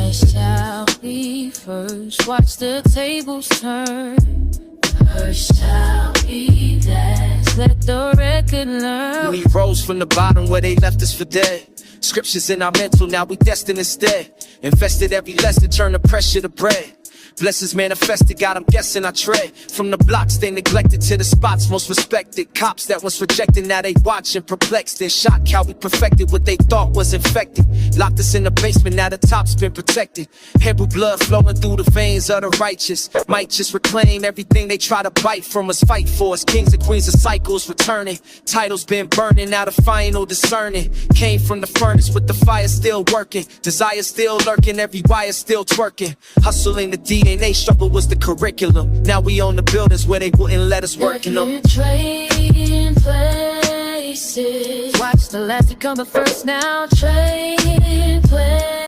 Last shall be first. Watch the tables turn. First shall be last. Let the record learn. We rose from the bottom where they left us for dead. Scriptures in our mental, now we destined instead. Invested every lesson, turn the pressure to bread. Blessings manifested, God, I'm guessing I tread from the blocks they neglected to the spots most respected. Cops that was rejected, now they watching, perplexed and shocked how we perfected what they thought was infected. Locked us in the basement, now the top's been protected. Hebrew blood flowing through the veins of the righteous. Might just reclaim everything they try to bite from us, fight for us. Kings and queens of cycles returning. Titles been burning, now the final discerning. Came from the furnace with the fire still working. Desire still lurking, every wire still twerking. Hustling the DNA struggle was the curriculum. Now we own the buildings where they wouldn't let us work in them. Trading places. Watch the last to come but first now. Trading places.